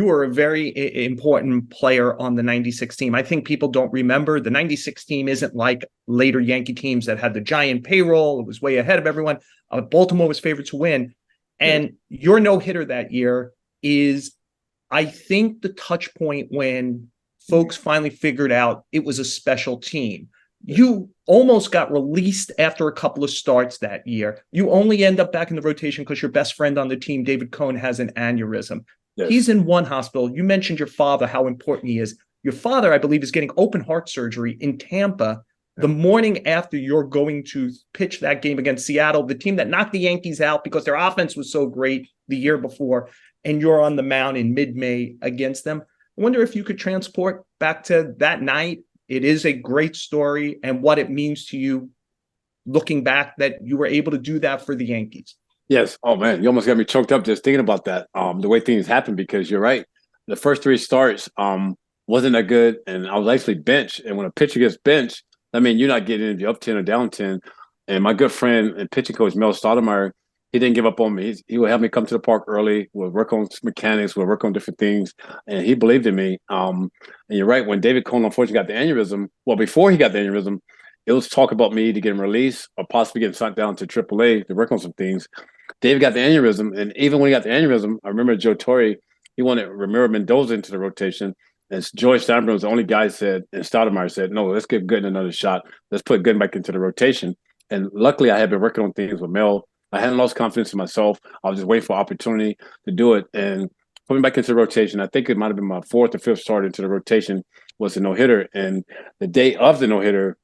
were a very important player on the 96 team. I think people don't remember the 96 team isn't like later Yankee teams that had the giant payroll. It was way ahead of everyone. Baltimore was favored to win. And your no-hitter that year is, I think, the touch point when folks finally figured out it was a special team. You almost got released after a couple of starts that year. You only end up back in the rotation because your best friend on the team, David Cohn, has an aneurysm. Yes. He's in one hospital. You mentioned your father, how important he is. Your father, I believe, is getting open heart surgery in Tampa the morning after you're going to pitch that game against Seattle, the team that knocked the Yankees out because their offense was so great the year before, and you're on the mound in mid-May against them. I wonder if you could transport back to that night. It is a great story, and what it means to you looking back that you were able to do that for the Yankees. Yes. Oh, man, you almost got me choked up just thinking about that, the way things happened, because you're right. The first three starts wasn't that good, and I was actually benched. And when a pitcher gets benched, I mean, you're not getting if you're up 10 or down 10. And my good friend and pitching coach, Mel Stoudemire, he didn't give up on me. He would have me come to the park early. We'll work on mechanics. We'll work on different things. And he believed in me. And you're right. When David Cohn unfortunately got the aneurysm, well, before he got the aneurysm, it was talk about me to get him released or possibly getting sent down to AAA to work on some things. David got the aneurysm. And even when he got the aneurysm, I remember Joe Torre, he wanted Ramiro Mendoza into the rotation. And George Steinbrenner was the only guy said, and Stoudemire said, no, let's give Gooden another shot. Let's put Gooden back into the rotation. And luckily, I had been working on things with Mel. I hadn't lost confidence in myself. I was just waiting for opportunity to do it. And putting back into the rotation, I think it might have been my fourth or fifth start into the rotation was a no-hitter. And the day of the no-hitter,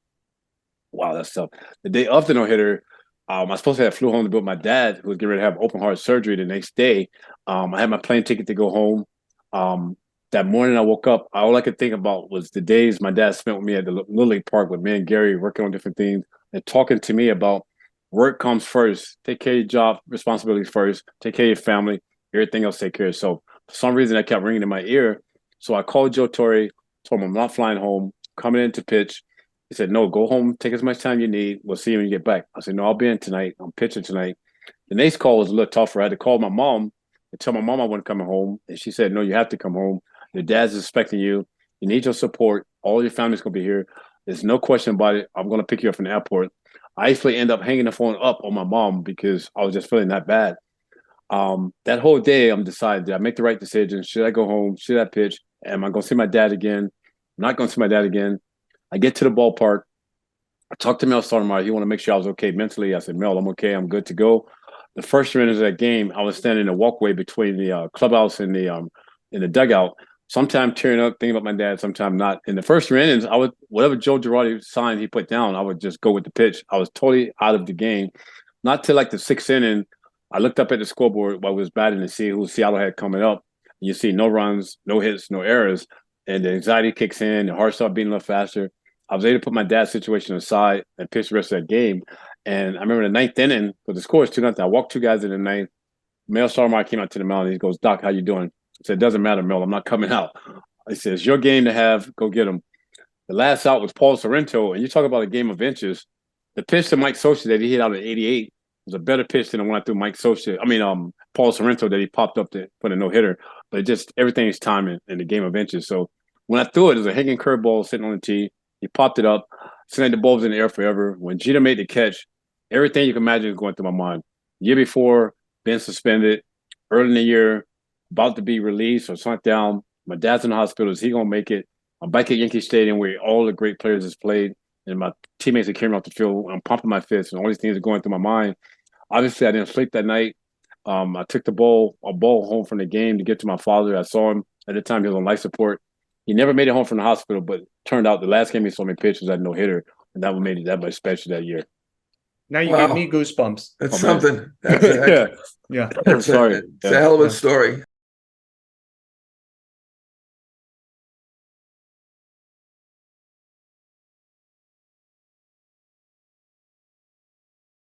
wow, that's tough. The day of the no-hitter, I was supposed to have flew home to be with my dad, who was getting ready to have open heart surgery the next day. I had my plane ticket to go home. That morning I woke up, all I could think about was the days my dad spent with me at the Little League Park with me and Gary working on different things and talking to me about work comes first. Take care of your job responsibilities first. Take care of your family. Everything else take care of yourself. For some reason, that kept ringing in my ear. So I called Joe Torre, told him I'm not flying home, coming in to pitch. He said, no, go home, take as much time you need. We'll see you when you get back. I said, no, I'll be in tonight. I'm pitching tonight. The next call was a little tougher. I had to call my mom and tell my mom I wasn't coming home. And she said, no, you have to come home. Your dad's expecting you. You need your support. All your family's going to be here. There's no question about it. I'm going to pick you up from the airport. I actually end up hanging the phone up on my mom because I was just feeling that bad. That whole day, I'm deciding, did I make the right decision? Should I go home? Should I pitch? Am I going to see my dad again? I'm not going to see my dad again. I get to the ballpark. I talked to Mel Stoudemire. He wanted to make sure I was okay mentally. I said, Mel, I'm okay. I'm good to go. The first 3 minutes of that game, I was standing in the walkway between the clubhouse and the dugout. Sometimes tearing up, thinking about my dad, sometimes not. In the first 3 innings, I would, whatever Joe Girardi sign he put down, I would just go with the pitch. I was totally out of the game. Not till like the 6th inning, I looked up at the scoreboard while I was batting to see who Seattle had coming up. And you see no runs, no hits, no errors. And the anxiety kicks in, the heart started beating a little faster. I was able to put my dad's situation aside and pitch the rest of that game. And I remember the 9th inning, but the score was 2-0. I walked 2 guys in the 9th. Mel Stoudemire came out to the mound and he goes, Doc, how you doing? I said, it doesn't matter, Mel. I'm not coming out. He says, your game to have. Go get him. The last out was Paul Sorrento. And you talk about a game of inches. The pitch to Mike Socha that he hit out at 88 was a better pitch than the one I threw Paul Sorrento that he popped up to put a no-hitter. But it just, everything is timing in the game of inches. So when I threw it, it was a hanging curveball sitting on the tee. He popped it up, sent the ball was in the air forever. When Jeter made the catch, everything you can imagine is going through my mind. The year before, been suspended. Early in the year, about to be released or sent down. My dad's in the hospital. Is he going to make it? I'm back at Yankee Stadium where all the great players has played. And my teammates that came off the field, I'm pumping my fists. And all these things are going through my mind. Obviously, I didn't sleep that night. I took a ball home from the game to get to my father. I saw him. At the time, he was on life support. He never made it home from the hospital, but turned out the last game he saw me pitch was at no-hitter. And that made it that much special that year. Now you give me goosebumps. That's something. That's yeah. It's a hell of a story.